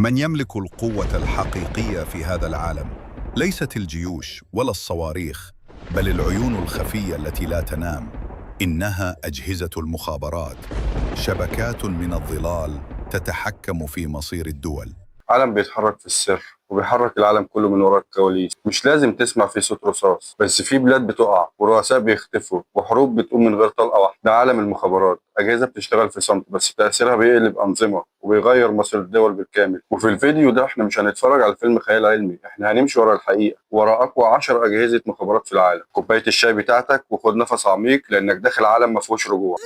من يملك القوة الحقيقية في هذا العالم ليست الجيوش ولا الصواريخ، بل العيون الخفية التي لا تنام. إنها أجهزة المخابرات، شبكات من الظلال تتحكم في مصير الدول. عالم بيتحرك في السر وبيحرك العالم كله من وراء الكواليس. مش لازم تسمع فيه صوت رصاص، بس في بلاد بتقع ورؤساء بيختفوا وحروب بتقوم من غير طلقة واحدة. ده عالم المخابرات، أجهزة بتشتغل في صمت بس تأثيرها بيقلب أنظمة وبيغير مصير الدول بالكامل. وفي الفيديو ده احنا مش هنتفرج على فيلم خيال علمي، احنا هنمشي ورا الحقيقة، ورا أقوى 10 أجهزة مخابرات في العالم. كوباية الشاي بتاعتك وخد نفس عميق لأنك داخل عالم ما فيهوش رجوع.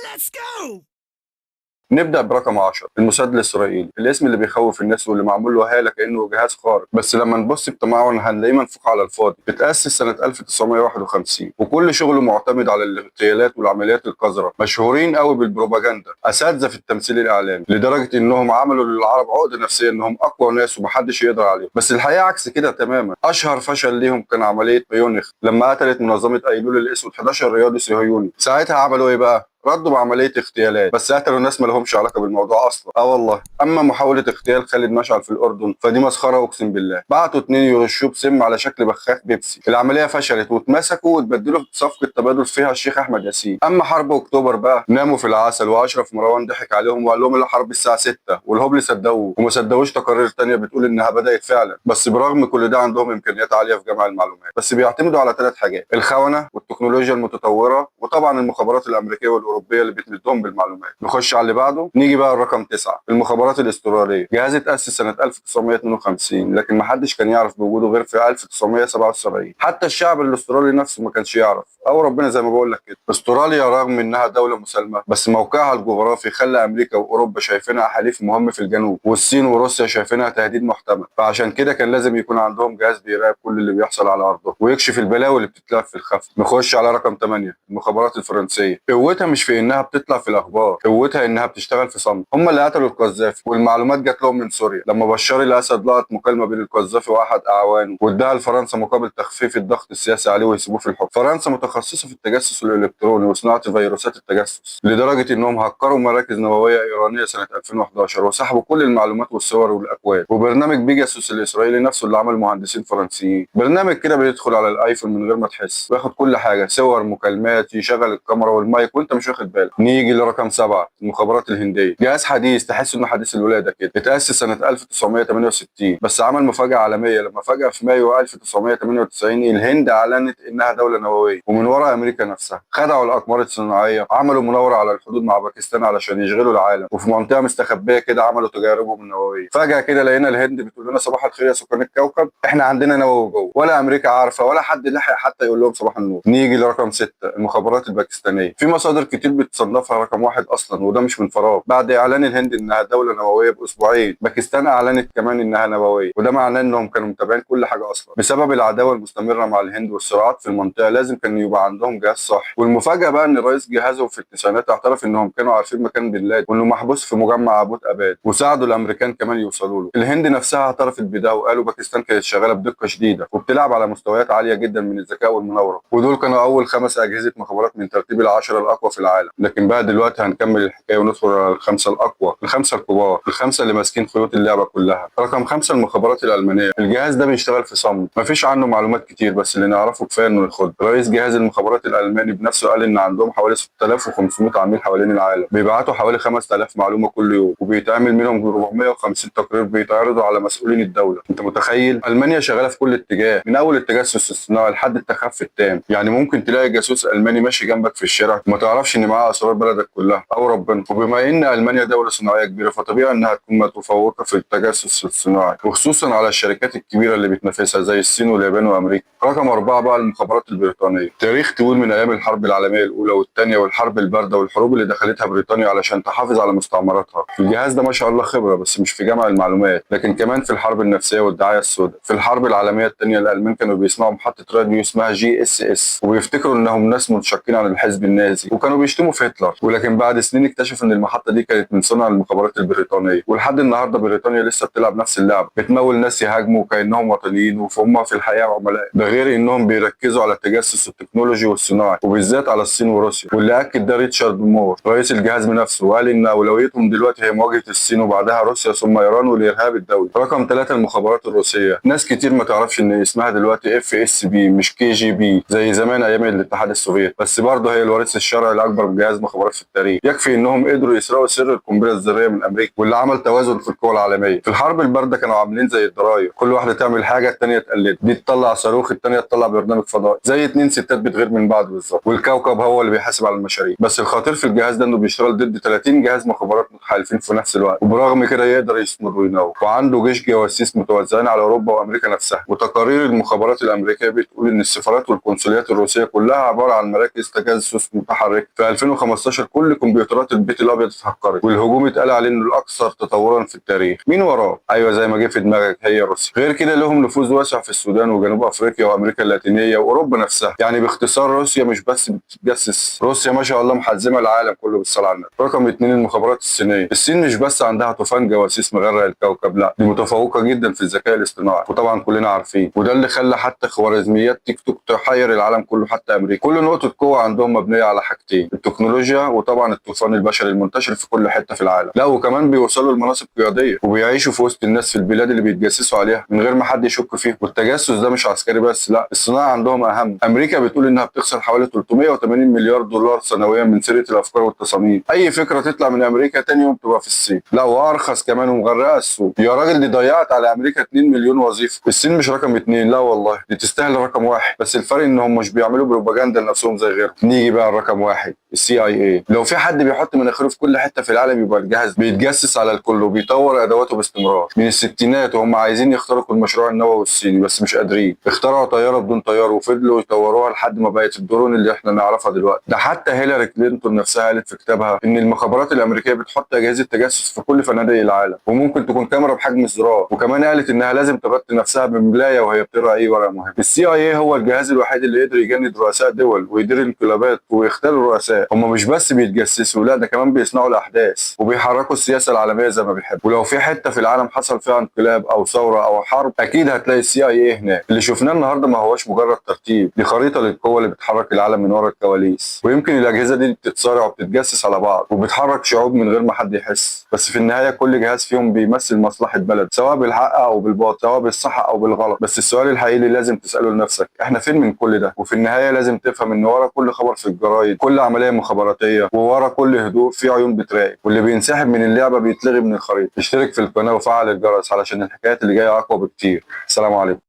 نبدأ برقم 10، الموساد الإسرائيلي، الاسم اللي بيخوف الناس واللي معمول له هالة كأنه جهاز خارق، بس لما نبص بتمعن هنلاقيه منفوخ على الفاضي. اتأسس سنة 1951 وكل شغله معتمد على الاغتيالات والعمليات القذرة. مشهورين قوي بالبروباجندا، أساتذة في التمثيل الإعلامي، لدرجة إنهم عملوا للعرب عقدة نفسية إنهم أقوى ناس ومحدش يقدر عليهم. بس الحقيقة عكس كده تماما. أشهر فشل ليهم كان عملية بيونخ لما قتلت منظمة أيلول الأسود 11 رياضي صهيوني. ساعتها عملوا إيه بقى؟ ردوا بعمليه اغتيالات، بس قتلوا ناس ما لهمش علاقه بالموضوع اصلا. والله. اما محاوله اغتيال خالد مشعل في الاردن فدي مسخره اقسم بالله. بعتوا 2 يرشوه بسم على شكل بخاخ بيبسي. العمليه فشلت واتمسكوا واتبدلوا في صفقه تبادل فيها الشيخ احمد ياسين. اما حرب اكتوبر بقى ناموا في العسل، واشرف مروان ضحك عليهم وقال لهم الحرب الساعه 6 والهبل صدقوه، وما صدقوش تقارير تانية بتقول انها بدات فعلا. بس برغم كل ده عندهم امكانيات عاليه في جمع المعلومات، بس بيعتمدوا على 3 حاجات: الخونه والتكنولوجيا المتطوره وطبعا المخابرات الامريكيه والاوروبيه اللي بتمدهم بالمعلومات. نخش على اللي بعده. نيجي بقى الرقم 9، المخابرات الاستراليه، جهاز اتأسس سنة 1952 لكن ما حدش كان يعرف بوجوده غير في 1977. حتى الشعب الاسترالي نفسه ما كانش يعرف، او ربنا زي ما بقول لك كده. استراليا رغم انها دولة مسالمة بس موقعها الجغرافي خلى امريكا واوروبا شايفينها حليف مهم في الجنوب، والصين وروسيا شايفينها تهديد محتمل. فعشان كده كان لازم يكون عندهم جهاز بيراقب كل اللي بيحصل على ارضه ويكشف البلاوي اللي بتتلف في الخفا. نخش على رقم 8، المخابرات الفرنسية. قوتها مش في انها بتطلع في الاخبار، قوتها انها بتشتغل في صمت. هم اللي قتلوا القذافي والمعلومات جات لهم من سوريا لما بشار الاسد لقط مكالمه بين القذافي واحد اعوانه واداها لفرنسا مقابل تخفيف الضغط السياسي عليه ويسيبوه في الحكم. فرنسا متخصصه في التجسس الالكتروني وصناعه فيروسات التجسس، لدرجه انهم هكروا مراكز نوويه ايرانيه سنه 2011 وسحبوا كل المعلومات والصور والاكواد. وبرنامج بيجاسوس الاسرائيلي نفسه اللي عمل مهندسين فرنسيين. برنامج كده بيدخل على الايفون من غير ما تحس، وياخد كل حاجه، صور، مكالمات، يشغل الكاميرا والمايك وانت مش واخد بالك. نيجي لرقم 7، المخابرات الهنديه، جهاز حديث تحس انه حديث الولاده كده. اتاسس سنه 1968 بس عمل مفاجاه عالميه لما فجاه في مايو 1998 الهند اعلنت انها دوله نوويه ومن وراء امريكا نفسها. خدعوا الاقمار الصناعيه، عملوا مناوره على الحدود مع باكستان علشان يشغلوا العالم، وفي منطقه مستخبيه كده عملوا تجاربهم النوويه. فجاه كده لقينا الهند بتقول لنا صباح الخير يا سكان الكوكب، احنا عندنا نووي جوه، ولا امريكا عارفه ولا حد لحق حتى يقول لهم صباح النور. نيجي لرقم 6، المخابرات الباكستانيه. في مصادر كتير بتصنفها رقم 1 اصلا، وده مش من فراغ. بعد اعلان الهند انها دوله نوويه باسبوعين باكستان اعلنت كمان انها نوويه، وده معناه انهم كانوا متابعين كل حاجه اصلا. بسبب العداوه المستمره مع الهند والصراعات في المنطقه لازم كان يبقى عندهم جهاز صح. والمفاجاه بقى ان رئيس جهازهم في التسعينات اعترف انهم كانوا عارفين مكان بن لادن وانه محبوس في مجمع ابوت اباد، وساعدوا الامريكان كمان يوصلوا له. الهند نفسها اعترفت بده وقالوا باكستان كانت شغاله بدقه شديده وبتلعب على مستويات عاليه جدا من الذكاء والمناوره، ودول كانوا اول 5 اجهزه مخابرات من ترتيب ال10 الاقوى في العالم. لكن بقى دلوقتي هنكمل الحكايه وندخل على ال5 الاقوى، ال5 الكبار، ال5 اللي ماسكين خيوط اللعبه كلها. رقم 5، المخابرات الالمانيه. الجهاز ده بيشتغل في صمت، مفيش عنه معلومات كتير بس اللي نعرفه كفايه انه يخد. رئيس جهاز المخابرات الالماني بنفسه قال ان عندهم حوالي 6500 عميل حوالين العالم، بيبعتوا حوالي 5000 معلومه كل يوم، وبيتعمل منهم 450 تقرير بيتعرضوا على مسؤولين الدوله. انت متخيل؟ المانيا شغاله في كل اتجاه، من اول التجسس الصناعي لحد التخفي التام. يعني ممكن تلاقي جاسوس الماني ماشي جنبك في الشارع وما تعرفش ان معاه اسرار بلدك كلها، او ربنا. وبما ان المانيا دوله صناعيه كبيره فطبيعي انها تكون متفوقه في التجسس الصناعي، وخصوصا على الشركات الكبيره اللي بتنافسها زي الصين واليابان وامريكا. رقم 4 بقى، المخابرات البريطانيه. تاريخ طويل من ايام الحرب العالميه الاولى والثانيه والحرب البارده والحروب اللي دخلتها بريطانيا علشان تحافظ على مستعمراتها. الجهاز ده ما شاء الله خبره بس مش في جمع المعلومات، لكن كمان في الحرب النفسيه والدعايه السوداء. في الحرب العالميه الثانيه الالمان كانوا بيسمعوا محطه راديو اسمها GSS وبيفتكروا انهم ناس منشقين عن الحزب النازي، وكانوا بيشتموا في هتلر، ولكن بعد سنين اكتشف ان المحطه دي كانت من صنع المخابرات البريطانيه. ولحد النهارده بريطانيا لسه بتلعب نفس اللعبه، بتمول ناس يهاجموا كانهم وطنيين وهم في الحقيقه عملاء. ده غير انهم بيركزوا على التجسس التكنولوجي والصناعي، وبالذات على الصين وروسيا. واللي اكد ده ريتشارد مور رئيس الجهاز بنفسه، وقال ان اولويتهم دلوقتي هي مواجهه الصين وبعدها روسيا ثم ايران والارهاب الدولي. رقم 3 المخابرات الروسيه. ناس كتير ما تعرفش ان اسمها دلوقتي FSB مش KGB زي زمان ايام الاتحاد السوفيتي، بس برضه هي الوارث الشرعي لاكبر جهاز مخابرات في التاريخ. يكفي انهم قدروا يسرقوا سر القنبله الذريه من امريكا، واللي عمل توازن في القوى العالميه. في الحرب البارده كانوا عاملين زي الضرايب، كل واحده تعمل حاجه الثانيه تقلد، دي تطلع صاروخ الثانيه تطلع برنامج فضائي، زي اتنين ستات بتغير من بعض بالظبط، والكوكب هو اللي بيحاسب على المشاريع. بس الخطير في الجهاز ده انه بيشتغل ضد 30 جهاز مخابرات متحالفين في نفس الوقت، وبرغم كده يقدر يصمد وينور. وعنده جيش جواسيس متوزعين على اوروبا وامريكا نفسها. وتقارير المخابرات الامريكيه بتقول ان السفارات والقنصليات الروسيه كلها عباره عن مراكز تجسس متحركه. في 2015 كل كمبيوترات البيت الابيض اتهكرت، والهجوم اتقال عليه انه الاكثر تطورا في التاريخ. مين وراه؟ ايوه زي ما جه في دماغك، هي روسيا. غير كده لهم نفوذ واسع في السودان وجنوب افريقيا وامريكا اللاتينيه واوروبا نفسها. يعني باختصار روسيا مش بس بتتجسس، روسيا ما شاء الله محزمه العالم كله بالصلاه على النبي. رقم 2 المخابرات الصينيه. الصين مش بس عندها طوفان جواسيس مغرق الكوكب، لا دي متفوقه جدا في الذكاء الاصطناعي، وطبعا كلنا عارفين. وده اللي خلى حتى خوارزميات تيك توك تحير العالم كله حتى امريكا. كل نقطه قوه عندهم مبنيه على حاجتين، التكنولوجيا وطبعا الطوفان البشري المنتشر في كل حته في العالم. لا وكمان بيوصلوا لمناصب قياديه وبيعيشوا في وسط الناس في البلاد اللي بيتجسسوا عليها من غير ما حد يشك فيهم. والتجسس ده مش عسكري بس، لا الصناعه عندهم اهم. امريكا بتقول انها بتخسر حوالي 380 مليار دولار سنويا من سرقه الافكار والتصاميم. اي فكره تطلع من امريكا تاني يوم تبقى في الصين، لا وارخص كمان ومغرقه السوق. يا راجل دي ضيعت على امريكا 2 مليون وظيفه. الصين مش رقم 2، لا والله دي تستاهل رقم 1، بس الفرق انهم مش بيعملوا بروباجندا لنفسهم زي غيرهم. نيجي بقى الرقم 1 CIA. لو في حد بيحط مناخيره في كل حته في العالم يبقى الجهاز بيتجسس على الكل وبيطور ادواته باستمرار. من الستينات وهم عايزين يخترقوا المشروع النووي الصيني بس مش قادرين. اخترعوا طياره بدون طيار وفضلوا يطوروها لحد ما بقت الدرون اللي احنا نعرفها دلوقتي. ده حتى هيلاري كلينتون نفسها قالت في كتابها ان المخابرات الامريكيه بتحط اجهزه تجسس في كل فنادق العالم، وممكن تكون كاميرا بحجم الزرار. وكمان قالت انها لازم تغطي نفسها بملايه وهي بتقرا اي ورقه مهم. CIA هو الجهاز الوحيد اللي قدر يجند رؤساء دول ويدير انقلابات ويختار الرؤساء. هم مش بس بيتجسسوا، لا ده كمان بيصنعوا الاحداث وبيحركوا السياسه العالميه زي ما بيحبوا. ولو في حته في العالم حصل فيها انقلاب او ثوره او حرب اكيد هتلاقي CIA هناك. اللي شفناه النهارده ما هوش مجرد ترتيب، دي خريطه للقوه اللي بتحرك العالم من ورا الكواليس. ويمكن الاجهزه دي بتتصارع وبتتجسس على بعض وبتحرك شعوب من غير ما حد يحس، بس في النهايه كل جهاز فيهم بيمثل مصلحه بلد، سواء بالحق او بالباطل، سواء بالصح او بالغلط. بس السؤال الحقيقي اللي لازم تساله لنفسك، احنا فين من كل ده؟ وفي النهايه لازم تفهم ان ورا كل خبر في الجرايد، كل عمليه مخابراتيه، وورا كل هدوء في عيون بتراقب. واللي بينسحب من اللعبه بيتلغي من الخريطه. اشترك في القناه وفعل الجرس علشان الحكايات اللي جايه اقوى بكتير. السلام عليكم.